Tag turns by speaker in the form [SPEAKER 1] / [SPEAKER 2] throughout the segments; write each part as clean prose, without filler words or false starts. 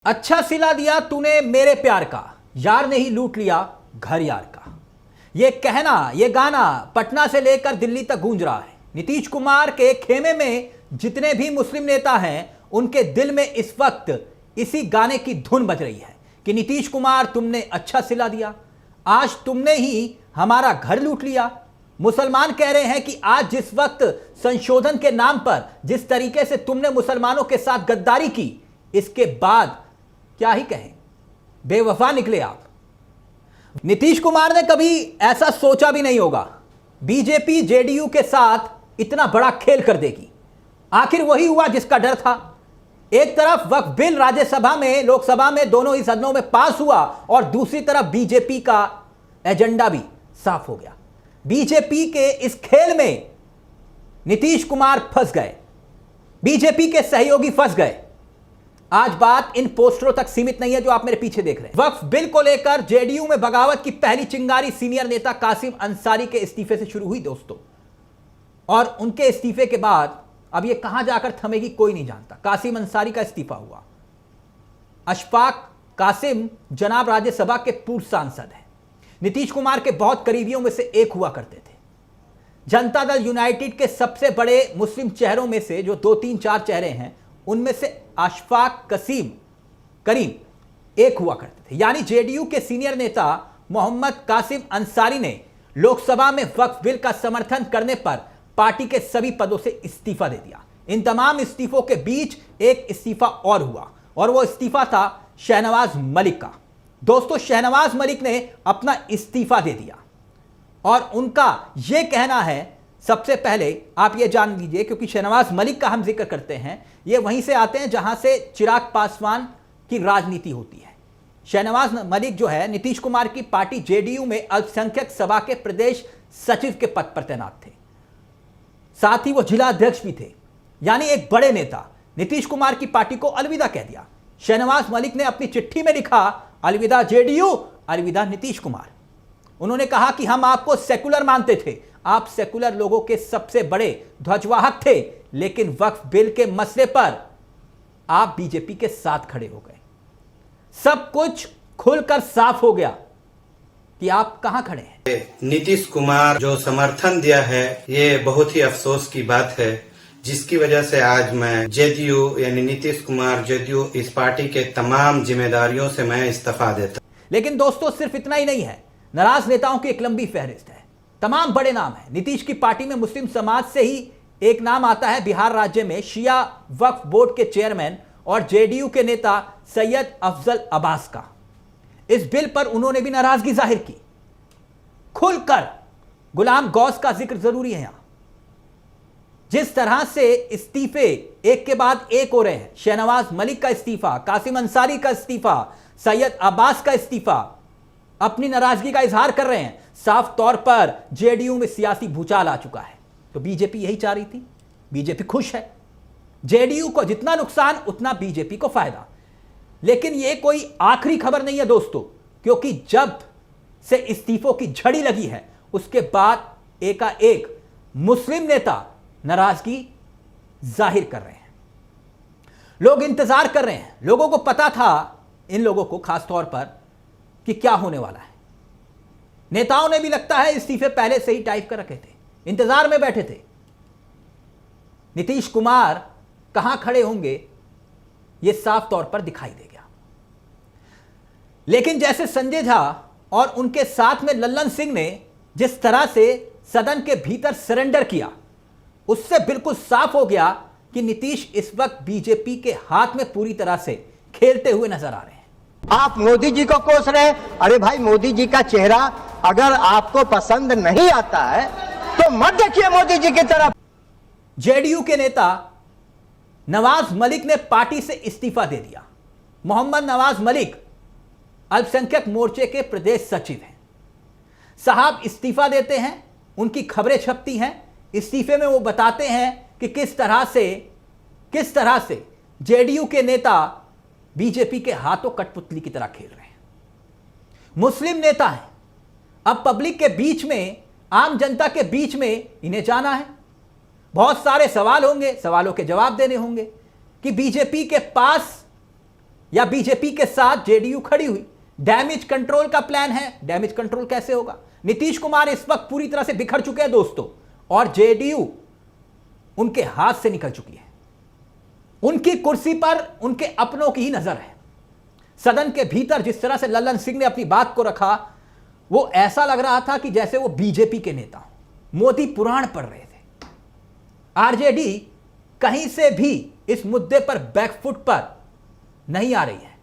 [SPEAKER 1] अच्छा सिला दिया तूने मेरे प्यार का, यार ने ही लूट लिया घर यार का। ये कहना, ये गाना पटना से लेकर दिल्ली तक गूंज रहा है। नीतीश कुमार के खेमे में जितने भी मुस्लिम नेता हैं, उनके दिल में इस वक्त इसी गाने की धुन बज रही है कि नीतीश कुमार तुमने अच्छा सिला दिया, आज तुमने ही हमारा घर लूट लिया। मुसलमान कह रहे हैं कि आज जिस वक्त संशोधन के नाम पर जिस तरीके से तुमने मुसलमानों के साथ गद्दारी की, इसके बाद क्या ही कहें, बेवफा निकले आप। नीतीश कुमार ने कभी ऐसा सोचा भी नहीं होगा बीजेपी जेडीयू के साथ इतना बड़ा खेल कर देगी। आखिर वही हुआ जिसका डर था। एक तरफ वक्फ बिल राज्यसभा में, लोकसभा में, दोनों ही सदनों में पास हुआ और दूसरी तरफ बीजेपी का एजेंडा भी साफ हो गया। बीजेपी के इस खेल में नीतीश कुमार फंस गए, बीजेपी के सहयोगी फंस गए। आज बात इन पोस्टरों तक सीमित नहीं है जो आप मेरे पीछे देख रहे हैं। वक्फ बिल को लेकर जेडीयू में बगावत की पहली चिंगारी सीनियर नेता कासिम अंसारी के इस्तीफे से शुरू हुई दोस्तों, और उनके इस्तीफे के बाद अब यह कहां जाकर थमेगी कोई नहीं जानता। कासिम अंसारी का इस्तीफा हुआ। अशफाक कासिम जनाब राज्यसभा के पूर्व सांसद हैं, नीतीश कुमार के बहुत करीबियों में से एक हुआ करते थे। जनता दल यूनाइटेड के सबसे बड़े मुस्लिम चेहरों में से जो 2-3-4 चेहरे हैं, उनमें से अशफाक करीम एक हुआ करते थे। यानी जेडीयू के सीनियर नेता मोहम्मद कासिम अंसारी ने लोकसभा में वक्फ बिल का समर्थन करने पर पार्टी के सभी पदों से इस्तीफा दे दिया। इन तमाम इस्तीफों के बीच एक इस्तीफा और हुआ, और वो इस्तीफा था शहनवाज मलिक का। दोस्तों, शहनवाज मलिक ने अपना इस्तीफा दे दिया और उनका यह कहना है, सबसे पहले आप ये जान लीजिए, क्योंकि शहनवाज मलिक का हम जिक्र करते हैं, ये वहीं से आते हैं जहां से चिराग पासवान की राजनीति होती है। शहनवाज मलिक जो है, नीतीश कुमार की पार्टी जेडीयू में अल्पसंख्यक सभा के प्रदेश सचिव के पद पर तैनात थे, साथ ही वो जिला अध्यक्ष भी थे। यानी एक बड़े नेता नीतीश कुमार की पार्टी को अलविदा कह दिया। शहनवाज मलिक ने अपनी चिट्ठी में लिखा, अलविदा जेडीयू, अलविदा नीतीश कुमार। उन्होंने कहा कि हम आपको सेकुलर मानते थे, आप सेकुलर लोगों के सबसे बड़े ध्वजवाहक थे, लेकिन वक्फ बिल के मसले पर आप बीजेपी के साथ खड़े हो गए। सब कुछ खुलकर साफ हो गया कि आप कहां खड़े हैं।
[SPEAKER 2] नीतीश कुमार जो समर्थन दिया है, ये बहुत ही अफसोस की बात है, जिसकी वजह से आज मैं जेडीयू यानी नीतीश कुमार जेडीयू इस पार्टी के तमाम जिम्मेदारियों से मैं इस्तीफा देता।
[SPEAKER 1] लेकिन दोस्तों, सिर्फ इतना ही नहीं है, नाराज नेताओं की एक लंबी फहरिस्त है, तमाम बड़े नाम हैं। नीतीश की पार्टी में मुस्लिम समाज से ही एक नाम आता है, बिहार राज्य में शिया वक्फ बोर्ड के चेयरमैन और जेडीयू के नेता सैयद अफजल अब्बास का। इस बिल पर उन्होंने भी नाराजगी जाहिर की खुलकर। गुलाम गौस का जिक्र जरूरी है यहां। जिस तरह से इस्तीफे एक के बाद एक हो रहे हैं, शहनवाज मलिक का इस्तीफा, कासिम अंसारी का इस्तीफा, सैयद अब्बास का इस्तीफा, अपनी नाराजगी का इजहार कर रहे हैं। साफ तौर पर जेडीयू में सियासी भूचाल आ चुका है। तो बीजेपी यही चाह रही थी, बीजेपी खुश है। जेडीयू को जितना नुकसान उतना बीजेपी को फायदा। लेकिन यह कोई आखिरी खबर नहीं है दोस्तों, क्योंकि जब से इस्तीफों की झड़ी लगी है, उसके बाद एकाएक मुस्लिम नेता नाराजगी जाहिर कर रहे हैं। लोग इंतजार कर रहे हैं। लोगों को पता था, इन लोगों को खास तौर पर, कि क्या होने वाला है। नेताओं ने भी लगता है इस्तीफे पहले से ही टाइप कर रखे थे, इंतजार में बैठे थे। नीतीश कुमार कहां खड़े होंगे यह साफ तौर पर दिखाई दे गया। लेकिन जैसे संजय झा और उनके साथ में लल्लन सिंह ने जिस तरह से सदन के भीतर सरेंडर किया, उससे बिल्कुल साफ हो गया कि नीतीश इस वक्त बीजेपी के हाथ में पूरी तरह से खेलते हुए नजर आ रहे हैं।
[SPEAKER 3] आप मोदी जी को कोस रहे हैं। अरे भाई, मोदी जी का चेहरा अगर आपको पसंद नहीं आता है तो मत देखिए मोदी जी की तरफ।
[SPEAKER 1] जेडीयू के नेता नवाज मलिक ने पार्टी से इस्तीफा दे दिया। मोहम्मद नवाज मलिक अल्पसंख्यक मोर्चे के प्रदेश सचिव हैं। साहब इस्तीफा देते हैं, उनकी खबरें छपती हैं। इस्तीफे में वो बताते हैं कि किस तरह से जेडीयू के नेता बीजेपी के हाथों कठपुतली की तरह खेल रहे हैं। मुस्लिम नेता हैं, अब पब्लिक के बीच में, आम जनता के बीच में इन्हें जाना है। बहुत सारे सवाल होंगे, सवालों के जवाब देने होंगे कि बीजेपी के पास या बीजेपी के साथ जेडीयू खड़ी हुई। डैमेज कंट्रोल का प्लान है। डैमेज कंट्रोल कैसे होगा? नीतीश कुमार इस वक्त पूरी तरह से बिखर चुके हैं दोस्तों, और जेडीयू उनके हाथ से निकल चुकी है। उनकी कुर्सी पर उनके अपनों की ही नजर है। सदन के भीतर जिस तरह से लल्लन सिंह ने अपनी बात को रखा, वो ऐसा लग रहा था कि जैसे वो बीजेपी के नेता हों, मोदी पुराण पढ़ रहे थे। आरजेडी कहीं से भी इस मुद्दे पर बैकफुट पर नहीं आ रही है,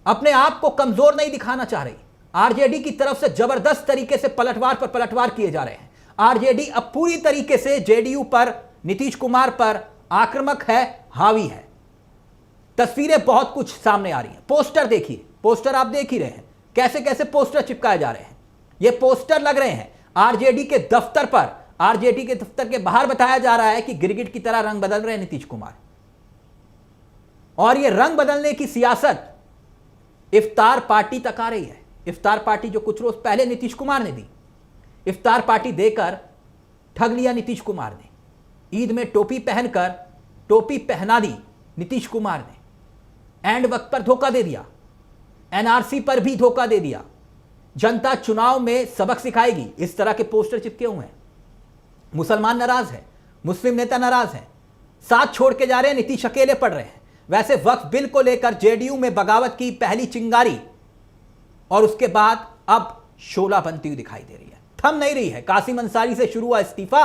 [SPEAKER 1] अपने आप को कमजोर नहीं दिखाना चाह रही। आरजेडी की तरफ से जबरदस्त तरीके से पलटवार पर पलटवार किए जा रहे हैं। आरजेडी अब पूरी तरीके से जेडीयू पर, नीतीश कुमार पर आक्रामक है, हावी है। तस्वीरें बहुत कुछ सामने आ रही हैं। पोस्टर देखिए, पोस्टर आप देख ही रहे हैं, कैसे कैसे पोस्टर चिपकाए जा रहे हैं। ये पोस्टर लग रहे हैं आरजेडी के दफ्तर पर। आरजेडी के दफ्तर के बाहर बताया जा रहा है कि गिरगिट की तरह रंग बदल रहे हैं नीतीश कुमार। और ये रंग बदलने की सियासत इफ्तार पार्टी तक आ रही है। इफ्तार पार्टी जो कुछ रोज पहले नीतीश कुमार ने दी, इफ्तार पार्टी देकर ठग लिया नीतीश कुमार ने। ईद में टोपी पहनकर टोपी पहना दी नीतीश कुमार ने। एंड वक्त पर धोखा दे दिया, एनआरसी पर भी धोखा दे दिया। जनता चुनाव में सबक सिखाएगी, इस तरह के पोस्टर चिपके हुए हैं। मुसलमान नाराज है, मुस्लिम नेता नाराज हैं, साथ छोड़ के जा रहे हैं, नीतीश अकेले पड़ रहे हैं। वैसे वक्फ बिल को लेकर जेडीयू में बगावत की पहली चिंगारी, और उसके बाद अब शोला बनती हुई दिखाई दे रही है, थम नहीं रही है। कासिम अंसारी से शुरू हुआ इस्तीफा,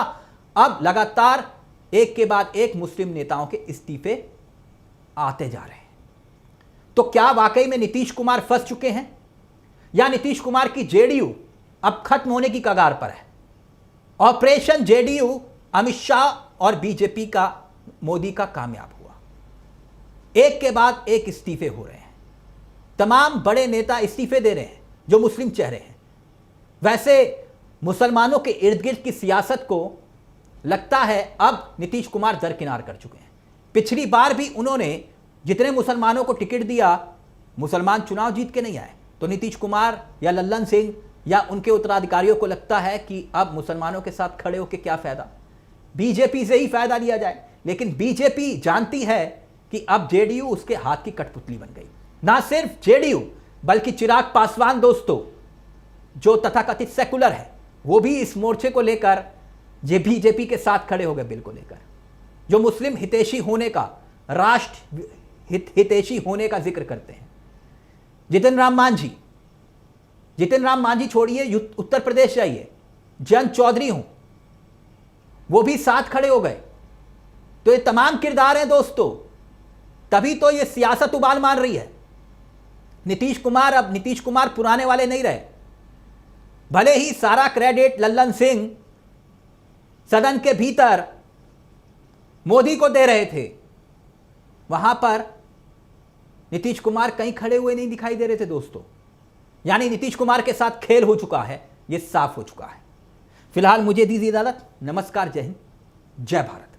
[SPEAKER 1] अब लगातार एक के बाद एक मुस्लिम नेताओं के इस्तीफे आते जा रहे हैं। तो क्या वाकई में नीतीश कुमार फंस चुके हैं, या नीतीश कुमार की जेडीयू अब खत्म होने की कगार पर है? ऑपरेशन जेडीयू अमित शाह और बीजेपी का, मोदी का कामयाब हुआ। एक के बाद एक इस्तीफे हो रहे हैं। तमाम बड़े नेता इस्तीफे दे रहे हैं जो मुस्लिम चेहरे हैं। वैसे मुसलमानों के इर्द गिर्द की सियासत को लगता है अब नीतीश कुमार दरकिनार कर चुके हैं। पिछली बार भी उन्होंने जितने मुसलमानों को टिकट दिया, मुसलमान चुनाव जीत के नहीं आए। तो नीतीश कुमार या लल्लन सिंह या उनके उत्तराधिकारियों को लगता है कि अब मुसलमानों के साथ खड़े होकर क्या फायदा, बीजेपी से ही फायदा लिया जाए। लेकिन बीजेपी जानती है कि अब जेडीयू उसके हाथ की कठपुतली बन गई। ना सिर्फ जेडीयू बल्कि चिराग पासवान दोस्तों, जो तथाकथित सेकुलर है, वो भी इस मोर्चे को लेकर जे बीजेपी के साथ खड़े हो गए। बिल को लेकर जो मुस्लिम हितैषी होने का, राष्ट्र हितैषी होने का जिक्र करते हैं। जितिन राम मांझी छोड़िए, उत्तर प्रदेश जाइए, जयंत चौधरी हूं, वो भी साथ खड़े हो गए। तो ये तमाम किरदार हैं दोस्तों, तभी तो ये सियासत उबाल मार रही है। नीतीश कुमार पुराने वाले नहीं रहे। भले ही सारा क्रेडिट लल्लन सिंह सदन के भीतर मोदी को दे रहे थे, वहां पर नीतीश कुमार कहीं खड़े हुए नहीं दिखाई दे रहे थे दोस्तों। यानी नीतीश कुमार के साथ खेल हो चुका है, यह साफ हो चुका है। फिलहाल मुझे दीजिए इजाजत। नमस्कार, जय हिंद, जय भारत।